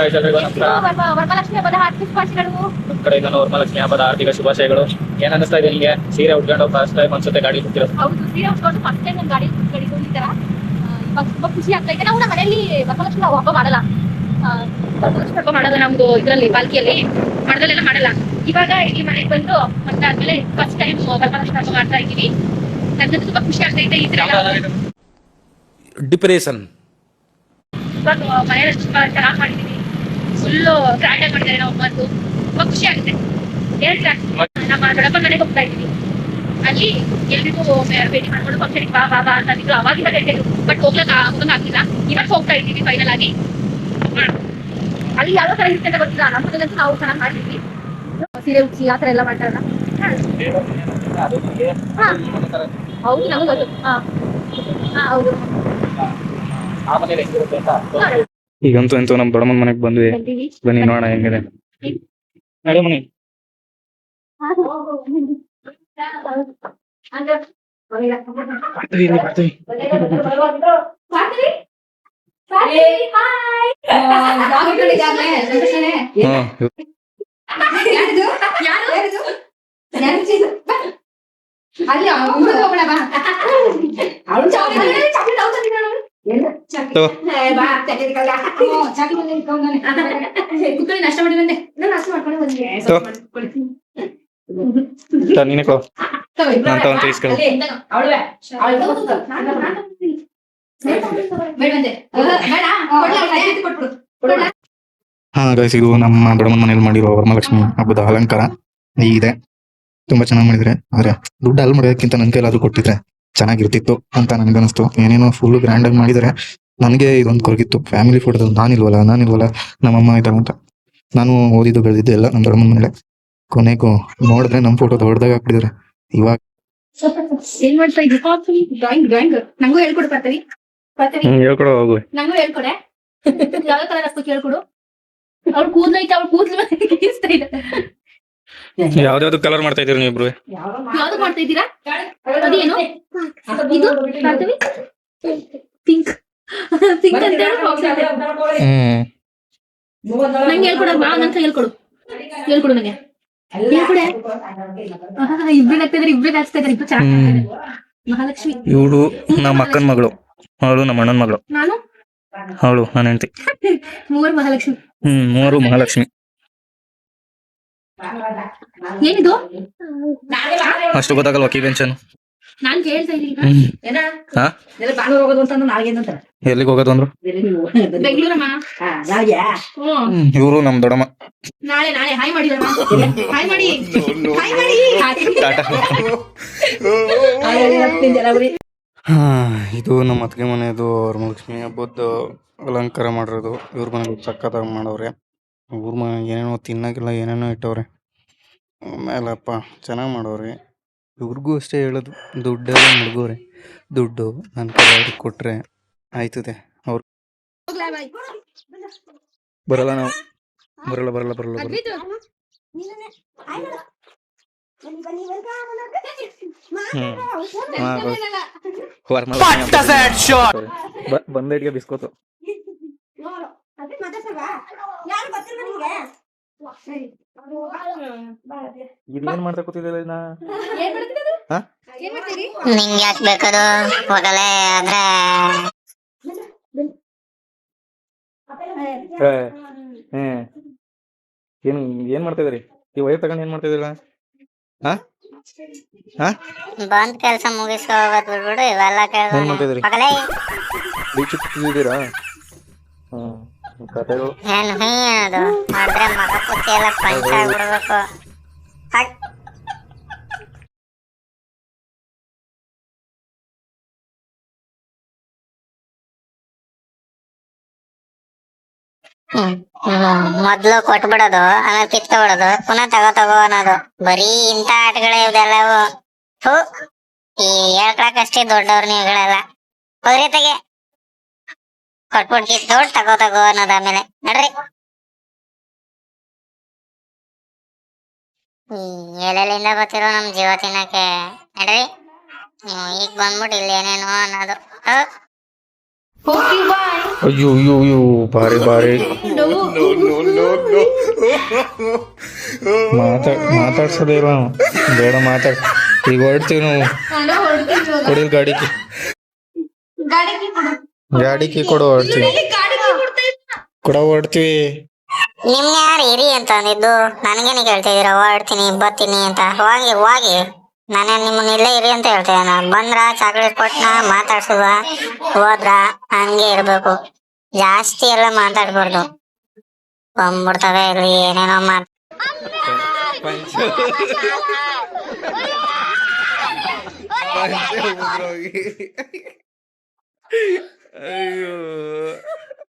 ಎಲ್ರಿಗೂ ನಮಸ್ಕಾರ. ವರಮಹಾಲಕ್ಷ್ಮಿ ಹಬ್ಬದ ಹಾರ್ದಿಕ ಶುಭಾಶಯಗಳು. ನಮ್ಮ ಕಡೆಯಿಂದ ವರಮಹಾಲಕ್ಷ್ಮಿ ಹಬ್ಬದ ಆರ್ಥಿಕ ಶುಭಾಶಯಗಳು. ಏನ್ ಅನಿಸ್ತಾ ಇದೆ ನಿಮಗೆ? ಸೀರೆ ಉಟ್ಕೊಂಡು ಫಸ್ಟ್ ಟೈಮ್ ಅನ್ಸುತ್ತೆ ಗಾಡಿ ಕೂತಿರೋದು. ಹೌದು, ಸೀರೆ ಉಟ್ಕೊಂಡು ಫಸ್ಟ್ ಟೈಮ್ ನಾನು ಗಾಡಿ ಈ ತರ ಇವಾಗ ತುಂಬಾ ಖುಷಿ ಆಗ್ತಾ ಇದೆ. ನಾವು ನಮ್ಮ ಮನೆಯಲ್ಲಿ ವರಮಹಾಲಕ್ಷ್ಮಿ ಹಬ್ಬ ಮಾಡಲ್ಲ, ವರಮಹಾಲಕ್ಷ್ಮಿ ಹಬ್ಬ ಮಾಡೋದು ನಮ್ದು ಇದರಲ್ಲಿ ಪಾಲ್ಕಿಯಲ್ಲಿ ಮಠದಲ್ಲೆಲ್ಲ ಮಾಡಲ್ಲ. ಇವಾಗ ಈ ಮನೆಗೆ ಬಂದು ಮತ್ತೆ ಆದ್ಮೇಲೆ ಫಸ್ಟ್ ಟೈಮ್ ವರಮಹಾಲಕ್ಷ್ಮಿ ಹಬ್ಬ ಮಾಡ್ತಾ ಇದ್ದೀವಿ. ನನಗೆ ತುಂಬಾ ಖುಷಿ ಆಗ್ತಾ ಇದೆ. ಈ ತರ ಡಿಪ್ರೆಷನ್ ಇವಾಗ ಮನೆಯಲ್ಲಿ ತುಂಬಾ ಚೆನ್ನಾಗಿ ಮಾಡಿದೀವಿ, ಫುಲ್ಲು ಗ್ರ್ಯಾಂಡ್ ಆಗಿ ಮಾಡಿದ್ದಾರೆ ನಾವು ಬಂದು. ತುಂಬಾ ಖುಷಿ ಆಗುತ್ತೆ. ನಮ್ಮ ದೊಡ್ಡಪ್ಪನ ಮನೆಗೆ ಹೋಗ್ತಾ ಇದ್ದೀವಿ. ಅಲ್ಲಿ ಎಲ್ರಿಗೂ ಭೇಟಿ ಮಾಡ್ಕೊಂಡು ಫಂಕ್ಷನ್ ಬಾ ಬಾ ಬಾ ಅಂತಿದ್ರು. ಅವಾಗಿಂದ ಹೇಳ್ತಿದ್ರು, ಬಟ್ ಹೋಗಂಗಿಲ್ಲ. ಇವಾಗ ಹೋಗ್ತಾ ಇದ್ದೀವಿ ಫೈನಲ್ ಆಗಿ. ಅಲ್ಲಿ ಯಾವ ತರ ಇರುತ್ತೆ ಅಂತ ಗೊತ್ತಿಲ್ಲ. ನಮ್ಮ ಮನೆಯಲ್ಲಂತೂ ನಾವು ಚೆನ್ನಾಗಿ ಮಾಡ್ತೀವಿ. ಸೀರೆ ಉಚ್ಚಿ ಆ ತರ ಎಲ್ಲ ಮಾಡ್ತಾರಲ್ಲ. ಹೌದು, ನಮಗೂ ಗೊತ್ತು. ಹೌದು. ಈಗಂತೂ ಎಂತೂ ನಮ್ ದೊಡ್ಡಮ್ಮನ ಮನೆಗೆ ಬಂದ್ವಿ. ಬನ್ನಿ ನೋಡೋಣ ಹೆಂಗಿದೆ. ನಡಿ ಮನೆ. ನಷ್ಟ ಮಾಡಿದಂತೆ ನಷ್ಟ ಮಾಡ್ಕೊಂಡು ನೀನೆ ಕೋ ನಾನು ತಗೊಂತ ಇಸ್ಕೊಳ್ಳಿ. ಹಾ ಗೈಸ್, ಇದು ನಮ್ಮ ದೊಡ್ಡಮ್ಮನ ಮನೇಲಿ ಮಾಡಿರೋ ವರಮಹಾಲಕ್ಷ್ಮಿ ಹಬ್ಬದ ಅಲಂಕಾರ ಹೀಗಿದೆ. ತುಂಬಾ ಚೆನ್ನಾಗಿ ಮಾಡಿದ್ರೆ, ಆದ್ರೆ ದುಡ್ಡು ಅಲ್ಲಿ ಮಾಡೋದಕ್ಕಿಂತ ನನ್ ಕೈಲಾದ್ರೂ ಕೊಟ್ಟಿದ್ರೆ ಚೆನ್ನಾಗಿರ್ತಿತ್ತು ಅಂತ ನನ್ಗನ್ನಿಸ್ತು. ಏನೇನೋ ಫುಲ್ ಗ್ರ್ಯಾಂಡ್ ಆಗಿ ಮಾಡಿದರೆ. ನನಗೆ ಇದೊಂದು ಕೊರಗಿತ್ತು, ಫ್ಯಾಮಿಲಿ ಫೋಟೋ ನಾನಿಲ್ವಲ್ಲ ನಮ್ಮಮ್ಮ ಇದ್ದಾರೆ ಅಂತ. ನಾನು ಓದಿದ್ದು ಬೆಳೆದಿದ್ದು ಎಲ್ಲ ನಮ್ಮ ದೊಡ್ಡಮ್ಮನ ಮನೇಲೆ. ಕೊನೆಗೂ ನೋಡಿದ್ರೆ ನಮ್ಮ ಫೋಟೋ ದೊಡ್ಡದಾಗ ಹಾಕ್ಬಿಟ್ಟಿದ್ದಾರೆ. ಇವಾಗ ಏನ್ ಮಾಡ್ತಾ ಇದ್ದೀವಿ? ಡ್ರಾಯಿಂಗ್ ನಂಗೂ ಹೇಳ್ಕೊಡು ಬರ್ತೀವಿ. ಹೇಳ್ಕೊಡೋ ಹೋಗು. ನಂಗೂ ಹೇಳ್ಕೊಡೆ. ಯಾವ ಕಲರ್ ಹಾಕ್ಬೇಕು ಹೇಳ್ಕೊಡು. ಅವ್ಳು ಕೂದ್ಲೈತೆ, ಅವ್ಳು ಕೂದ್ಲು ಇಷ್ಟ ಇದೆ. ಯಾವ್ದಾವ್ದು ಕಲರ್ ಮಾಡ್ತಾ ಇದೀರಿ ನೀವಿಬ್ರು? ಯಾವ್ದು ಮಾಡ್ತಾ ಇದ್ದೀರಾ? ಅದೇನು ಇದು ಮಾಡ್ತೀವಿ? ಪಿಂಕ್ ಪಿಂಕ್ ಅಂತ ನಂಗೆ ಹೇಳ್ಕೊಡ. ನಂಗೆ ಹೇಳ್ಕೊಡು ನಂಗೆ ಹೇಳ್ಕೊಡೆ. ಇಬ್ರಿಗೆ ಆಗ್ತಾ ಇದಾರೆ, ಇಬ್ರಿಗೆ ಹಚ್ತಾ ಇದಾರೆ. ಇಬ್ರು ಚೆನ್ನಾಗಿ ಮಹಾಲಕ್ಷ್ಮಿ. ಇವಳು ನಮ್ಮ ಅಕ್ಕನ ಮಗಳು, ಅವಳು ನಮ್ಮ ಅಣ್ಣನ ಮಗಳು, ನಾನು ಅವಳು ನನ್ನ ಹೆಂಡತಿ. ಮೂವರು ಮಹಾಲಕ್ಷ್ಮಿ. ಮೂವರು ಮಹಾಲಕ್ಷ್ಮಿ. ಏನಿದು? ಅಷ್ಟು ಗೊತ್ತಾಗಲ್ವಾ ಕಿವೆನ್ಷನ್? ನಾನ್ ಕೇಳ್ತಾ ಇದ್ದೀನಿ. ಎಲ್ಲಿಗೆ ಹೋಗೋದು ಅಂದ್ರು? ಬೆಂಗಳೂರಮ್ಮ. ಇವರು ನಮ್ ದೊಡ್ಡಮ್ಮ. ನಾಳೆ ಹಾಯ್ ಮಾಡಿ. ಹಾಯ್ ಮಾಡಿ. ಇದು ನಮ್ಮ ಅತ್ತಿಗೆ ಮನೆಯದು ವರಮಹಾಲಕ್ಷ್ಮಿ ಹಬ್ಬದ ಅಲಂಕಾರ ಮಾಡಿರೋದು. ಇವ್ರ ಮನೆಗೆ ಸಕ್ಕತ್ತಾಗಿ ಮಾಡವ್ರೆ. ಇವ್ರ ಮನೆ ಏನೇನೋ ತಿನ್ನಕ್ಕೆಲ್ಲ ಏನೇನೋ ಇಟ್ಟವ್ರೆ. ಆಮೇಲಪ್ಪ ಚೆನ್ನಾಗಿ ಮಾಡವ್ರೆ. ಇವ್ರಿಗೂ ಅಷ್ಟೇ ಹೇಳೋದು, ದುಡ್ಡೆಲ್ಲ ಮುಳುಗೋರೆ. ದುಡ್ಡು ನನ್ನ ಕೈ ಅವ್ರಿಗೆ ಕೊಟ್ರೆ ಆಯ್ತದೆ. ಅವ್ರು ಬರಲ್ಲ, ನಾವು ಬರಲ್ಲ. ಬಂದೇಟ್ಗೆ ಬಿಸ್ಕೋತು. ಇದೇನ್ ಮಾಡ್ತಾ ಕೂತಿದ್ದಿಲ್ಲ? ನಿಂಗೆ ಯಾಕೆ ಬೇಕದು? ಹೋಗಲೇ ಆದ್ರೆ ಏನ್ ಮಾಡ್ತಾ ಇದ್ರಿ? ಈ ವೈರ್ ತಗೊಂಡು ಏನ್ ಮಾಡ್ತಾ ಇದ್ದೀರಾ? ಬಂದ್ ಕೆಲ್ಸ ಮುಗಿಸ್ಕೊ ಹೋಗೋದ್ ಬಿಡ್ಬಿಡು. ಇವೆಲ್ಲ ಏನ್ ಮಾಡ್ತಾ ಇದ್ರಿ? ಕೇಳಿದ್ದೀರಾ? ಏನ್ ಅದು ಮಾಡಿದ್ರೆ ಮಗ ಪುಚ್ಚಿ ಎಲ್ಲ ಪಂಚ ಆಗ್ಬಿಡ್ಬೇಕು. ಮೊದ್ಲು ಕೊಟ್ಬಿಡೋದು, ಆಮೇಲೆ ಕಿತ್ಕೊಬಿಡೋದು, ಪುನಃ ತಗೋ ಅನ್ನೋದು. ಬರೀ ಇಂಥ ಆಟಗಳೇ ಇವೆಲ್ಲವು. ಈ ಹೇಳ್ಕೊಳಕಷ್ಟೇ ದೊಡ್ಡವ್ರು ನೀವುಗಳೆಲ್ಲ. ಹೋಗ್ರಿ ತೆಗೆ. ಕೊಟ್ಬಿಟ್ಟು ಕಿತ್ಕೊಬಿಟ್ಟು ತಗೋ ಅನ್ನೋದು. ಆಮೇಲೆ ನಡ್ರಿ. ಎಲ್ಲೆಲ್ಲಿಂದ ಬರ್ತಿರೋ ನಮ್ ಜೀವ ತಿನ್ನಕ್ಕೆ. ನಡ್ರಿ. ಈಗ ಬಂದ್ಬಿಟ್ಟು ಇಲ್ಲಿ ಏನೇನೋ ಅನ್ನೋದು. ಹೋಗ್ತೀವಿ ಬಾಯ್. ಅಯ್ಯೋ ಅಯ್ಯೋ ಅಯ್ಯೋ ಬಾರಿ ಬಾರಿ ಮಾತಾಡ್ಸೋದೇ ಇಲ್ಲ ನಾವು. ಬೇಡ ಮಾತಾಡ್ ಈಗ ಹೊರಡ್ತೀವಿ ನಾವು. ಕೊಡಿ ಗಾಡಿ ಕೀ. ಗಾಡಿ ಕೀ ಕೊಡು ಹೊರಡ್ತೀವಿ. ಕೊಡ ಹೊರಡ್ತೀವಿ. ನಿಮ್ನ ಯಾರು ಇರಿ ಅಂತ ಅಂದಿದ್ದು? ನನಗೇನೆ ಕೇಳ್ತಾ ಇದೀರ ಹೊರಡ್ತೀನಿ ಬರ್ತೀನಿ ಅಂತ? ಹೋಗಿ ನಾನೇ ನಿಮ್ಮನ್ನ ಇಲ್ಲೇ ಇರಿ ಅಂತ ಹೇಳ್ತೇನೆ. ನಾನು ಬಂದ್ರ ಚಾಕ್ಲೇಟ್ ಕೊಟ್ನ ಮಾತಾಡ್ಸುದ, ಹೋದ್ರ ಹಂಗೆ ಇರ್ಬೇಕು. ಜಾಸ್ತಿ ಎಲ್ಲ ಮಾತಾಡ್ಬಾರ್ದು. ಬಂದ್ಬಿಡ್ತವೆ ಇಲ್ಲಿ ಏನೇನೋ ಅಯ್ಯೋ